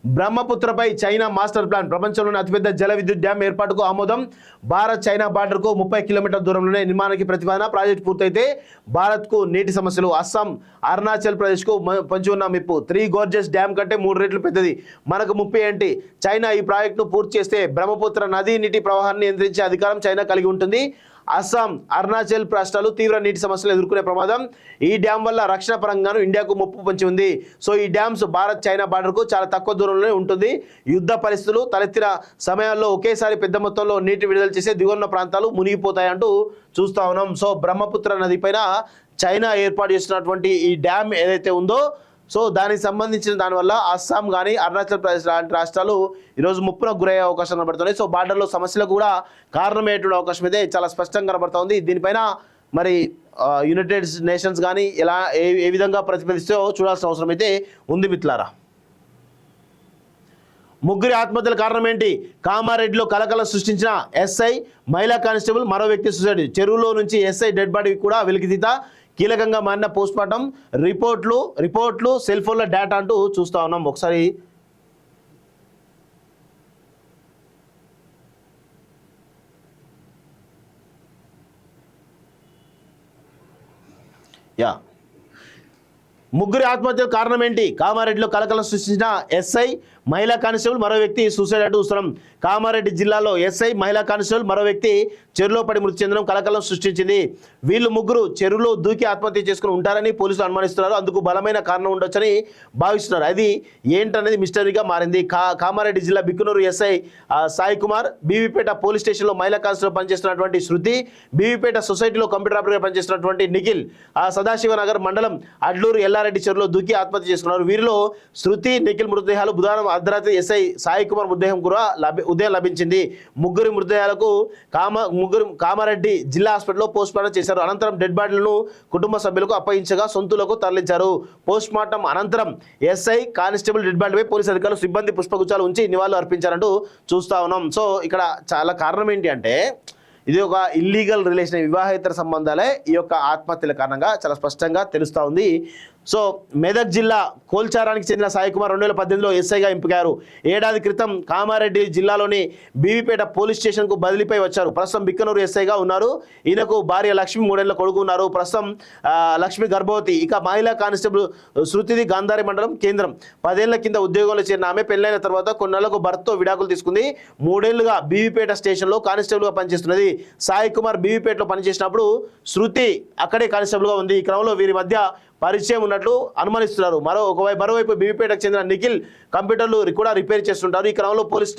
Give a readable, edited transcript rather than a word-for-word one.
బ్రహ్మపుత్రపై China master plan. ప్రపంచంలోని అతిపెద్ద జల విద్యుత్ డ్యాం ఏర్పాటుకు ఆమోదం. భారత్ చైనా బార్డర్కు 30 కిలోమీటర్ల దూరంలోనే నిర్మాణానికి ప్రతిపాదన. ప్రాజెక్టు పూర్తయితే భారత్కు నీటి సమస్యలు. అస్సాం, అరుణాచల్ ప్రదేశ్కు పంచి ఉన్న మిప్పు. 3 గోర్జెస్ డ్యాం కంటే 3 రెట్లు పెద్దది. మనకు ముప్పు ఏంటి? చైనా ఈ ప్రాజెక్టును పూర్తి చేస్తే బ్రహ్మపుత్ర నదీ నీటి ప్రవాహాన్ని నియంత్రించే అధికారం చైనా కలిగి ఉంటుంది. అస్సాం, అరుణాచల్ రాష్ట్రాలు తీవ్ర నీటి సమస్యలు ఎదుర్కొనే ప్రమాదం. ఈ డ్యాం వల్ల రక్షణ పరంగాను ఇండియాకు ముప్పు పొంచి ఉంది. సో ఈ డ్యామ్స్ భారత్ చైనా బార్డర్కు చాలా తక్కువ దూరంలోనే ఉంటుంది. యుద్ధ పరిస్థితులు తలెత్తిన సమయాల్లో ఒకేసారి పెద్ద మొత్తంలో నీటి విడుదల చేసే దిగువన ప్రాంతాలు మునిగిపోతాయంటూ చూస్తా ఉన్నాం. సో బ్రహ్మపుత్ర నది పైన చైనా ఏర్పాటు చేసినటువంటి ఈ డ్యామ్ ఏదైతే ఉందో, సో దానికి సంబంధించిన దానివల్ల అస్సాం కానీ అరుణాచల్ ప్రదేశ్ లాంటి రాష్ట్రాలు ఈరోజు ముప్పున గురయ్యే అవకాశం కనబడుతున్నాయి. సో బార్డర్లో సమస్యలకు కూడా కారణమయ్యేటువంటి అవకాశం అయితే చాలా స్పష్టంగా కనబడుతుంది. దీనిపైన మరి యునైటెడ్ నేషన్స్ కానీ ఎలా ఏ విధంగా ప్రతిపాదిస్తే చూడాల్సిన అవసరం అయితే ఉంది మిత్రులారా. ముగ్గురి ఆత్మహత్యల కారణం ఏంటి? కామారెడ్డిలో కలకలం సృష్టించిన ఎస్ఐ, మహిళా కానిస్టేబుల్, మరో వ్యక్తి సూసైడ్. చెరువులో నుంచి ఎస్ఐ డెడ్ బాడీ కూడా వెలికితీత. కీలకంగా మారిన పోస్ట్ మార్టం రిపోర్ట్లు సెల్ ఫోన్ల డేటా అంటూ చూస్తా ఉన్నాం. ఒకసారి ముగ్గురి ఆత్మహత్యల కారణం ఏంటి? కామారెడ్డిలో కలకలం సృష్టించిన ఎస్ఐ, మహిళా కానిస్టేబుల్, మరో వ్యక్తి సూసైడ్ అంటూ చూస్తున్నాం. కామారెడ్డి జిల్లాలో ఎస్ఐ, మహిళా కానిస్టేబుల్, మరో వ్యక్తి చెరువులో పడి మృతి చెందడం కలకలం సృష్టించింది. వీళ్ళు ముగ్గురు చెరువులో దూకి ఆత్మహత్య చేసుకుని ఉంటారని పోలీసులు అనుమానిస్తున్నారు. అందుకు బలమైన కారణం ఉండొచ్చని భావిస్తున్నారు. అది ఏంటనేది మిస్టరీగా మారింది. కామారెడ్డి జిల్లా బిక్కునూరు ఎస్ఐ సాయి కుమార్, బీవీపేట పోలీస్ స్టేషన్లో మహిళా కానిస్టేబుల్ పనిచేస్తున్నటువంటి శృతి, బీవీపేట సొసైటీలో కంప్యూటర్ ఆపరేటర్గా పనిచేస్తున్నటువంటి నిఖిల్, సదాశివనగర్ మండలం అడ్లూరు ఎల్లారెడ్డి చెరువులో దూకి ఆత్మహత్య చేసుకున్నారు. వీరిలో శృతి, నిఖిల్ మృతదేహాలు బుధవారం అర్ధరాత్రి ఎస్ఐ సాయి కుమార్ మృతదేహం కూడా ఉదయం లభించింది. ముగ్గురి మృతదేహాలకు కామారెడ్డి జిల్లా హాస్పిటల్లో పోస్ట్ మార్టం చేశారు. అనంతరం డెడ్ బాడీలను కుటుంబ సభ్యులకు అప్పగించగా సొంతులకు తరలించారు. పోస్ట్ మార్టం అనంతరం ఎస్ఐ, కానిస్టేబుల్ డెడ్ బాడీపై పోలీసు అధికారులు సిబ్బంది పుష్పగుచ్చాలు ఉంచి నివాళులు అర్పించారంటూ చూస్తా ఉన్నాం. సో ఇక్కడ చాలా కారణం ఏంటి అంటే, ఇది ఒక ఇల్లీగల్ రిలేషన్, వివాహేతర సంబంధాలే ఈ యొక్క ఆత్మహత్యల కారణంగా చాలా స్పష్టంగా తెలుస్తూ ఉంది. సో మెదక్ జిల్లా కోల్చారానికి చెందిన సాయి కుమార్ 2018లో ఎస్ఐగా ఎంపికారు. ఏడాది క్రితం కామారెడ్డి జిల్లాలోని బీవీపేట పోలీస్ స్టేషన్కు బదిలీపై వచ్చారు. ప్రస్తుతం బిక్కనూరు ఎస్ఐగా ఉన్నారు. ఈయనకు భార్య లక్ష్మి, 3 ఏళ్ల కొడుకు ఉన్నారు. ప్రస్తుతం లక్ష్మి గర్భవతి. ఇక మహిళా కానిస్టేబుల్ శృతిది గాంధారి మండలం కేంద్రం. 10 ఏళ్ల కింద ఉద్యోగంలో చేరిన ఆమె పెళ్లైన తర్వాత కొన్నేళ్లకు భర్తతో విడాకులు తీసుకుంది. 3 ఏళ్లుగా బీవీపేట స్టేషన్లో కానిస్టేబుల్గా పనిచేస్తున్నది. సాయి కుమార్ బీవీపేటలో పనిచేసినప్పుడు శృతి అక్కడే కానిస్టేబుల్గా ఉంది. ఈ క్రమంలో వీరి మధ్య పరిచయం ఉన్నట్లు అనుమానిస్తున్నారు. మరోవైపు బీవీపేటకు చెందిన నిఖిల్ కంప్యూటర్లు కూడా రిపేర్ చేస్తుంటారు. ఈ క్రమంలో పోలీస్